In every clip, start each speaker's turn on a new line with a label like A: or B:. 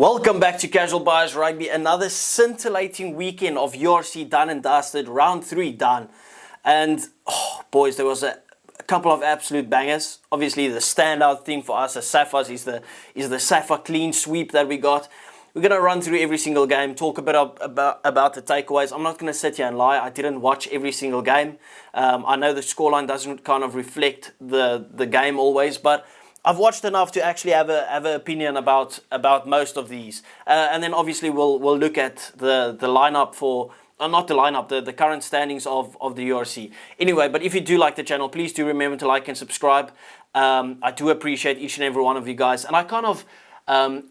A: Welcome back to CasualBiasRugby. Another scintillating weekend of URC done and dusted. Round 3 done. And, boys, there was a couple of absolute bangers. Obviously, the standout thing for us as Saffas is the Saffas clean sweep that we got. We're going to run through every single game, talk a bit about the takeaways. I'm not going to sit here and lie. I didn't watch every single game. I know the scoreline doesn't kind of reflect the game always, but I've watched enough to actually have an opinion about most of these. And then obviously we'll look at the lineup for, not the lineup, the current standings of the URC. Anyway, but if you do like the channel, please do remember to like and subscribe. I do appreciate each and every one of you guys. And I kind of,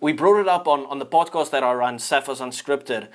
A: we brought it up on the podcast that I run, Saffas Unscripted.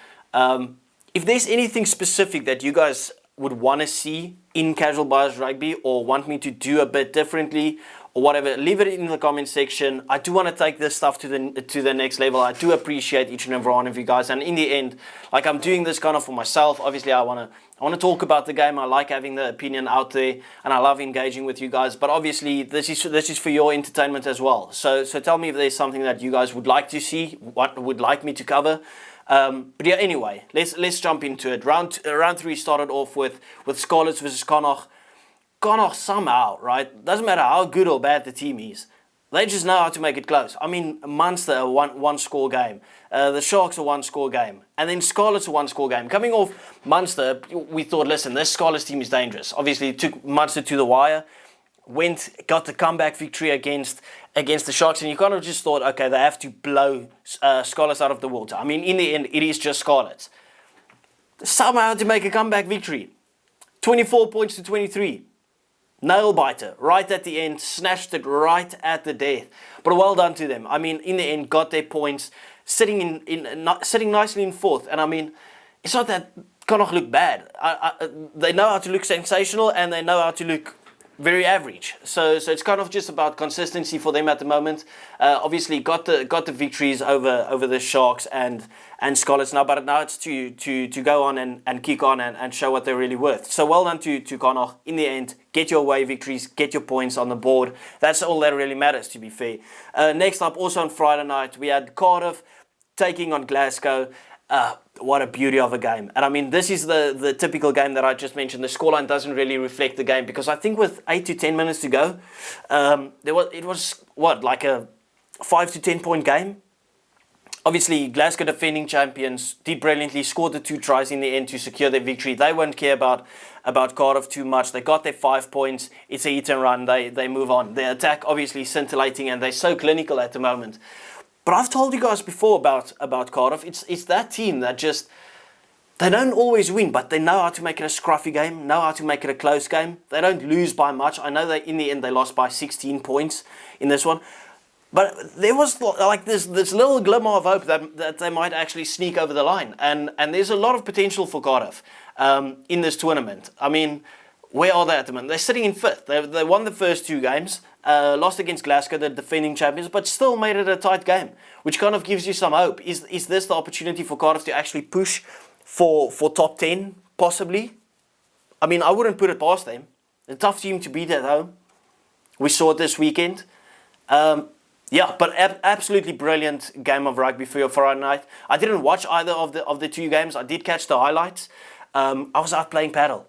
A: If there's anything specific that you guys would want to see in CasualBiasRugby or want me to do a bit differently or whatever, leave it in the comment section. I do want to take this stuff to the next level. I do appreciate each and every one of you guys. And in the end, like, I'm doing this kind of for myself. Obviously, I want to talk about the game. I like having the opinion out there, and I love engaging with you guys. But obviously, this is for your entertainment as well. So tell me if there's something that you guys would like to see, what would like me to cover. But yeah, anyway, let's jump into it. Round 3 started off with Scarlets versus Connacht. Connacht somehow, right? Doesn't matter how good or bad the team is, they just know how to make it close. I mean, Munster a one score game, the Sharks a 1-score game, and then Scarlets a 1-score game. Coming off Munster, we thought, listen, this Scarlets team is dangerous. Obviously, it took Munster to the wire, got the comeback victory against the Sharks, and you kind of just thought, okay, they have to blow Scarlets out of the water. I mean, in the end, it is just Scarlets. Somehow to make a comeback victory. 24 points to 23. Nail biter, right at the end, snatched it right at the death. But well done to them. I mean, in the end, got their points, sitting nicely in fourth. And I mean, it's not that Connacht look bad. They know how to look sensational, and they know how to look very average. So it's kind of just about consistency for them at the moment. Obviously got the victories over the Sharks and Scarlets now, but now it's to go on and kick on and show what they're really worth. So well done to Connacht. In the end, get your away victories, get your points on the board. That's all that really matters, to be fair. Next up, also on Friday night, we had Cardiff taking on Glasgow. What a beauty of a game. And I mean, this is the typical game that I just mentioned. The scoreline doesn't really reflect the game, because I think with 8 to 10 minutes to go, it was like a 5 to 10 point game. Obviously, Glasgow defending champions did brilliantly, scored the 2 tries in the end to secure their victory. They won't care about Cardiff too much. They got their 5 points. It's a hit and run. They move on. Their attack obviously scintillating, and they're so clinical at the moment. But I've told you guys before about Cardiff. It's that team that just, they don't always win, but they know how to make it a scruffy game, know how to make it a close game. They don't lose by much. I know that in the end they lost by 16 points in this one. But there was like this little glimmer of hope that they might actually sneak over the line. And there's a lot of potential for Cardiff in this tournament. I mean, where are they at the moment? They're sitting in 5th. They won the first 2 games. Lost against Glasgow, the defending champions, but still made it a tight game, which kind of gives you some hope. Is this the opportunity for Cardiff to actually push for top 10, possibly? I mean, I wouldn't put it past them. A tough team to beat at home. We saw it this weekend. Yeah, but absolutely brilliant game of rugby for your Friday night. I didn't watch either of the 2 games. I did catch the highlights. I was out playing paddle.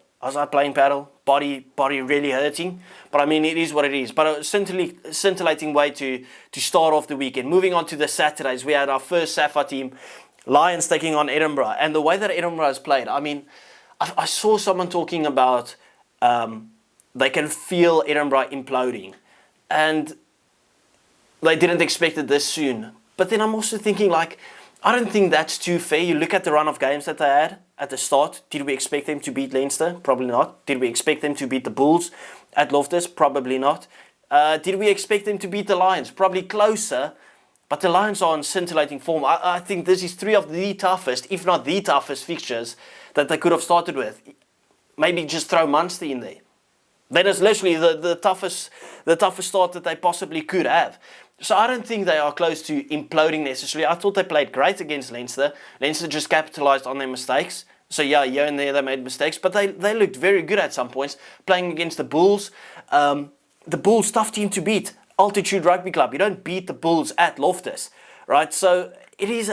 A: Body really hurting. But I mean, it is what it is. But a scintillating way to start off the weekend. Moving on to the Saturdays, we had our first Saffas team, Lions taking on Edinburgh. And the way that Edinburgh has played, I mean, I saw someone talking about they can feel Edinburgh imploding. And they didn't expect it this soon. But then I'm also thinking, like, I don't think that's too fair. You look at the run of games that they had at the start. Did we expect them to beat Leinster? Probably not. Did we expect them to beat the Bulls at Loftus? Probably not. Did we expect them to beat the Lions? Probably closer. But the Lions are in scintillating form. I think this is 3 of the toughest, if not the toughest fixtures that they could have started with. Maybe just throw Munster in there. That is literally the toughest start that they possibly could have. So I don't think they are close to imploding necessarily. I thought they played great against Leinster. Leinster just capitalised on their mistakes. So yeah, here and there they made mistakes, but they looked very good at some points. Playing against the Bulls. The Bulls, tough team to beat. Altitude Rugby Club. You don't beat the Bulls at Loftus, right? So it is,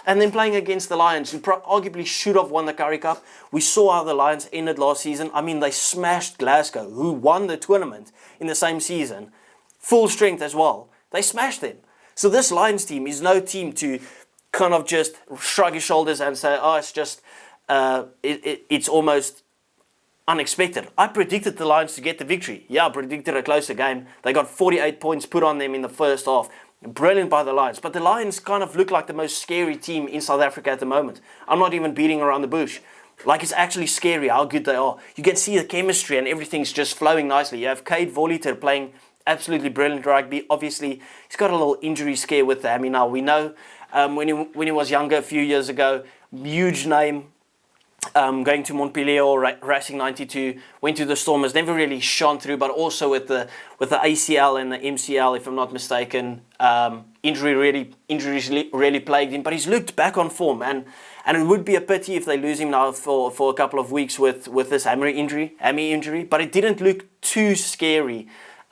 A: and then playing against the Lions, who arguably should have won the Currie Cup. We saw how the Lions ended last season. I mean, they smashed Glasgow, who won the tournament in the same season, full strength as well. They smashed them. So this Lions team is no team to kind of just shrug your shoulders and say, oh, it's just, it's almost unexpected. I predicted the Lions to get the victory. Yeah, I predicted a closer game. They got 48 points put on them in the first half. Brilliant by the Lions. But the Lions kind of look like the most scary team in South Africa at the moment. I'm not even beating around the bush. Like, it's actually scary how good they are. You can see the chemistry and everything's just flowing nicely. You have Cade Voliter playing absolutely brilliant rugby. Obviously, he's got a little injury scare with the hammy now. We know when he was younger a few years ago, huge name, going to Montpellier or Racing 92, went to the Stormers, never really shone through, but also with the ACL and the MCL, if I'm not mistaken, injuries really plagued him. But he's looked back on form, and it would be a pity if they lose him now for a couple of weeks with this hammy injury. But it didn't look too scary.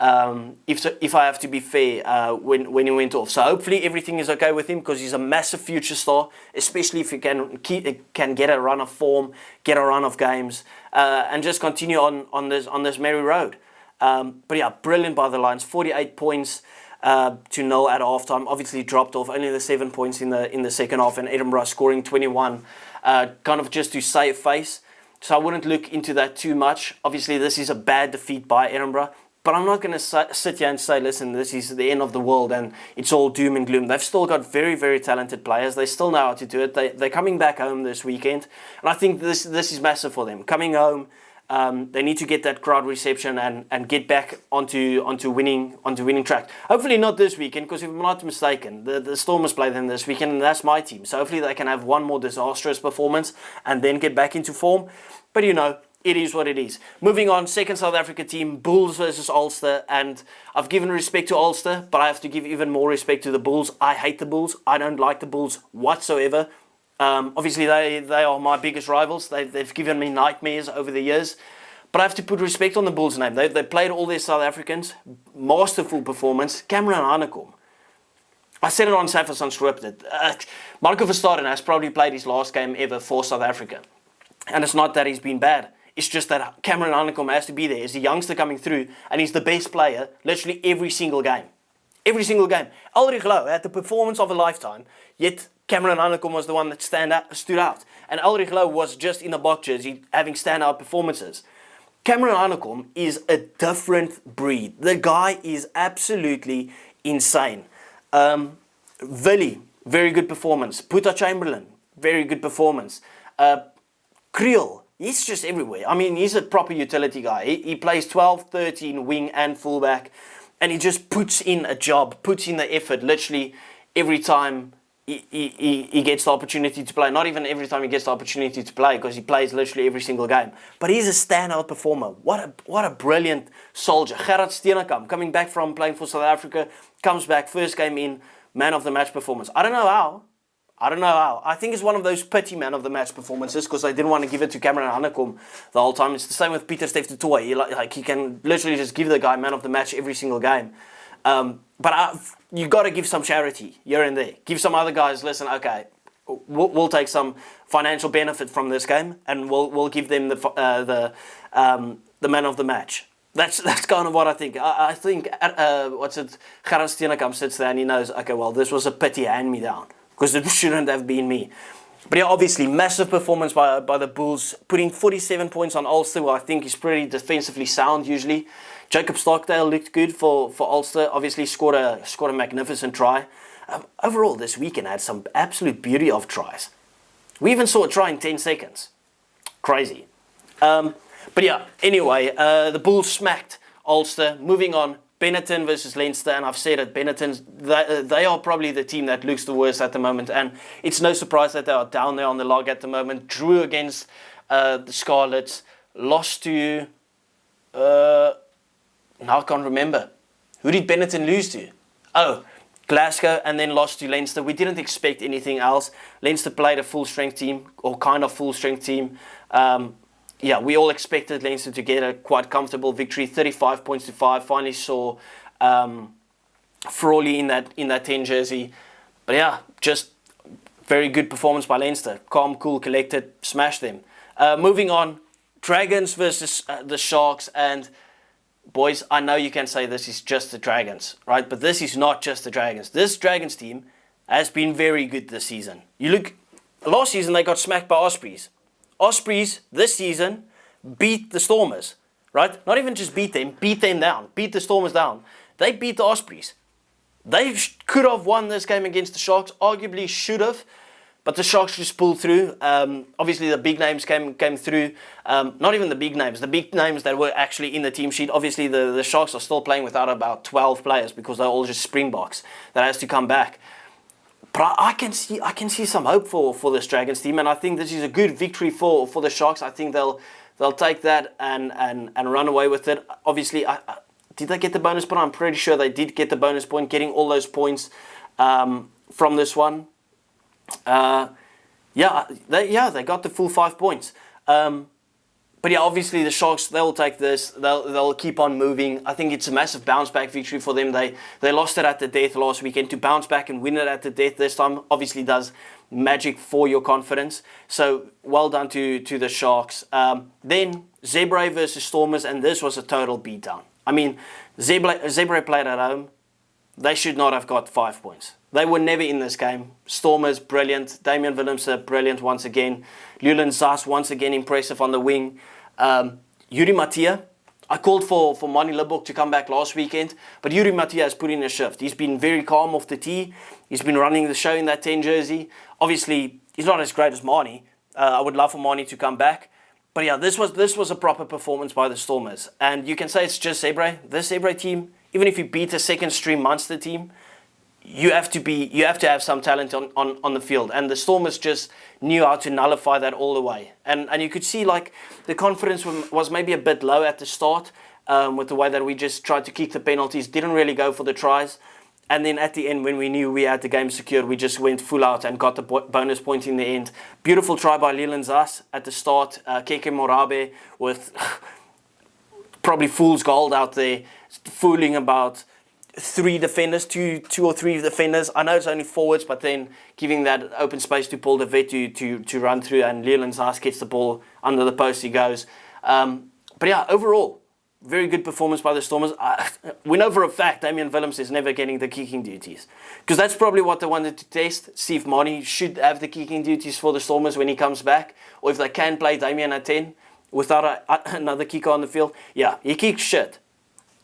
A: If I have to be fair, when he went off. So hopefully everything is okay with him, because he's a massive future star, especially if he can get a run of form, get a run of games, and just continue on this merry road. But yeah, brilliant by the Lions. 48 points to 0 at halftime. Obviously dropped off only the 7 points in the second half, and Edinburgh scoring 21, kind of just to save face. So I wouldn't look into that too much. Obviously, this is a bad defeat by Edinburgh. But I'm not going to sit here and say, listen, this is the end of the world and it's all doom and gloom. They've still got very, very talented players. They still know how to do it. They're coming back home this weekend. And I think this is massive for them. Coming home, they need to get that crowd reception and get back onto winning track. Hopefully not this weekend, because if I'm not mistaken, the Stormers play them this weekend, and that's my team. So hopefully they can have one more disastrous performance and then get back into form. But it is what it is. Moving on, second South Africa team, Bulls versus Ulster. And I've given respect to Ulster, but I have to give even more respect to the Bulls. I hate the Bulls. I don't like the Bulls whatsoever. Obviously, they are my biggest rivals. They've given me nightmares over the years. But I have to put respect on the Bulls' name. They played all their South Africans. Masterful performance. Cameron Hanekom. I said it on Saffas Unscripted. Marco Verstappen has probably played his last game ever for South Africa. And it's not that he's been bad. It's just that Cameron Hanekom has to be there. He's a youngster coming through, and he's the best player literally every single game. Every single game. Ulrich Lowe had the performance of a lifetime, yet Cameron Hanekom was the one that stood out. And Ulrich Lowe was just in the box jersey having standout performances. Cameron Hanekom is a different breed. The guy is absolutely insane. Willie, very good performance. Puta Chamberlain, very good performance. Creel, he's just everywhere. I mean, he's a proper utility guy. He plays 12, 13, wing and fullback. And he just puts in a job, puts in the effort literally every time he gets the opportunity to play. Not even every time he gets the opportunity to play, because he plays literally every single game. But he's a standout performer. What a brilliant soldier. Gerard Steenekamp, coming back from playing for South Africa, comes back, first game in, man of the match performance. I don't know how. I think it's one of those pity man of the match performances, because I didn't want to give it to Cameron Hanekom the whole time. It's the same with Pieter Steph du Toit. He can literally just give the guy man of the match every single game. But you got to give some charity here and there. Give some other guys, listen, okay, we'll take some financial benefit from this game, and we'll give them the man of the match. That's kind of what I think. I think Gerard Steenekamp sits there and he knows, okay, well, this was a pity hand-me-down, because it shouldn't have been me. But yeah, obviously, massive performance by the Bulls, putting 47 points on Ulster, who I think is pretty defensively sound usually. Jacob Stockdale looked good for Ulster, obviously scored a magnificent try. Overall, this weekend had some absolute beauty of tries. We even saw a try in 10 seconds. Crazy. But yeah, anyway, the Bulls smacked Ulster. Moving on, Benetton versus Leinster, and I've said it, Benetton, they are probably the team that looks the worst at the moment, and it's no surprise that they are down there on the log at the moment. Drew against the Scarlets, lost to, now I can't remember. Who did Benetton lose to? Oh, Glasgow, and then lost to Leinster. We didn't expect anything else. Leinster played a full-strength team, or kind of full-strength team. Yeah, we all expected Leinster to get a quite comfortable victory, 35 points to 5. Finally saw Frawley in that 10 jersey. But yeah, just very good performance by Leinster. Calm, cool, collected, smashed them. Moving on, Dragons versus the Sharks. And boys, I know you can say this is just the Dragons, right? But this is not just the Dragons. This Dragons team has been very good this season. You look, last season they got smacked by Ospreys. Ospreys this season beat the Stormers, right? Not even just beat them down, beat the Stormers down. They beat the Ospreys. They could have won this game against the Sharks, arguably should have, but the Sharks just pulled through. Obviously, the big names came through. Not even the big names that were actually in the team sheet. Obviously, the Sharks are still playing without about 12 players because they're all just Springboks that has to come back. But I can see some hope for this Dragons team, and I think this is a good victory for the Sharks. I think they'll take that and run away with it. Obviously, did they get the bonus point? I'm pretty sure they did get the bonus point, getting all those points from this one. They got the full 5 points. But yeah, obviously the Sharks, they'll take this. They'll keep on moving. I think it's a massive bounce back victory for them. They lost it at the death last weekend. To bounce back and win it at the death this time obviously does magic for your confidence. So well done to the Sharks. Then Zebra versus Stormers, and this was a total beatdown. I mean, Zebra played at home. They should not have got 5 points. They were never in this game. Stormers, brilliant. Damian Willemse, brilliant once again. Leland Zas, once again, impressive on the wing. Yuri Mattia. I called for Mani Libbok to come back last weekend, but Yuri Mattia has put in a shift. He's been very calm off the tee. He's been running the show in that 10 jersey. Obviously, he's not as great as Mani. I would love for Mani to come back. But yeah, this was a proper performance by the Stormers. And you can say it's just Zebra. This Zebra team, even if you beat a second-string Munster team, you have to have some talent on the field. And the Stormers just knew how to nullify that all the way. And you could see like the confidence was maybe a bit low at the start with the way that we just tried to kick the penalties, didn't really go for the tries. And then at the end, when we knew we had the game secured, we just went full out and got the bonus point in the end. Beautiful try by Leland Zas at the start. Keke Morabe with probably fool's gold out there, fooling about three defenders, two or three defenders. I know it's only forwards, but then giving that open space to Paul de Vet to run through, and Leland Zas gets the ball under the post, he goes. But yeah, overall, very good performance by the Stormers. We know for a fact Damian Willems is never getting the kicking duties, because that's probably what they wanted to test, see if Mani should have the kicking duties for the Stormers when he comes back, or if they can play Damian at 10 without another kicker on the field. Yeah, he kicks shit,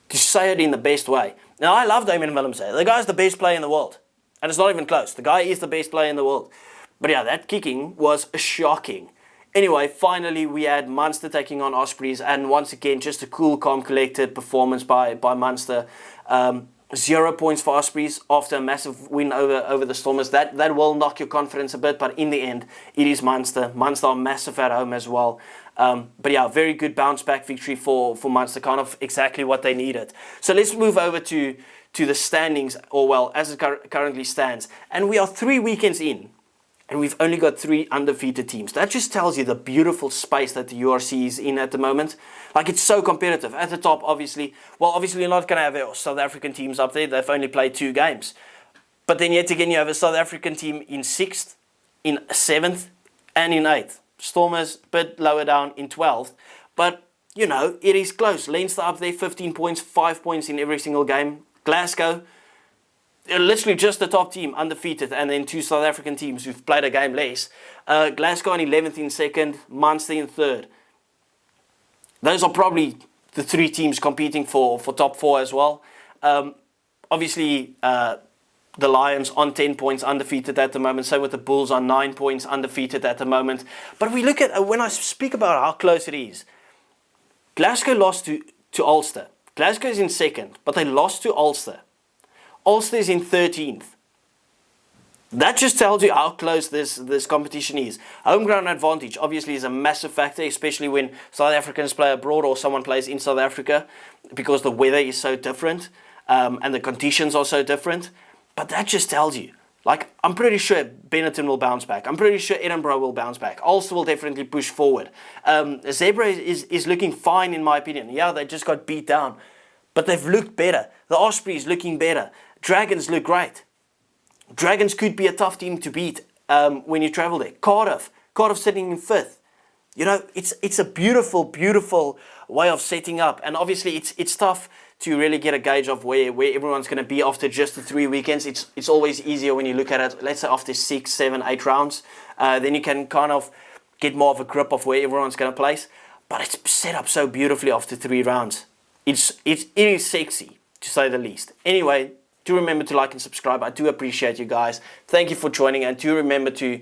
A: to say it in the best way. Now, I love Damian Willems. The guy's the best player in the world, and it's not even close. The guy is the best player in the world. But yeah, that kicking was shocking. Anyway, finally we had Munster taking on Ospreys, and once again, just a cool, calm, collected performance by Munster. 0 points for Ospreys after a massive win over the Stormers. That will knock your confidence a bit, but in the end, it is Munster. Munster are massive at home as well. But yeah, very good bounce back victory for Munster, kind of exactly what they needed. So let's move over to the standings, or well, as it currently stands. And we are 3 weekends in, and we've only got 3 undefeated teams. That just tells you the beautiful space that the URC is in at the moment. Like, it's so competitive. At the top, obviously, you're not going to have our South African teams up there. They've only played 2 games. But then yet again, you have a South African team in 6th, in 7th, and in 8th. Stormers a bit lower down in 12th. But, you know, it is close. Leinster up there, 15 points, 5 points in every single game. Glasgow, literally just the top team, undefeated, and then 2 South African teams who've played a game less. Glasgow in 11th in 2nd, Munster in 3rd. Those are probably the 3 teams competing for top 4 as well. Obviously, the Lions on 10 points, undefeated at the moment. Same with the Bulls on 9 points, undefeated at the moment. But we look at, when I speak about how close it is, Glasgow lost to Ulster. Glasgow is in 2nd, but they lost to Ulster. Ulster is in 13th. That just tells you how close this competition is. Home ground advantage obviously is a massive factor, especially when South Africans play abroad or someone plays in South Africa, because the weather is so different and the conditions are so different. But that just tells you, like, I'm pretty sure Benetton will bounce back. I'm pretty sure Edinburgh will bounce back. Ulster will definitely push forward. Zebra is looking fine in my opinion. Yeah, they just got beat down, but they've looked better. The Ospreys looking better. Dragons look great. Dragons could be a tough team to beat when you travel there. Cardiff sitting in 5th. You know, it's a beautiful, beautiful way of setting up. And obviously it's tough to really get a gauge of where everyone's going to be after just the 3 weekends. It's always easier when you look at it, let's say after 6, 7, 8 rounds. Then you can kind of get more of a grip of where everyone's going to place. But it's set up so beautifully after 3 rounds. It is sexy, to say the least. Anyway, do remember to like and subscribe. I do appreciate you guys. Thank you for joining, and do remember to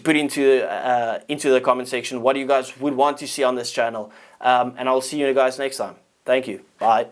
A: put into the comment section what you guys would want to see on this channel. And I'll see you guys next time. Thank you. Bye.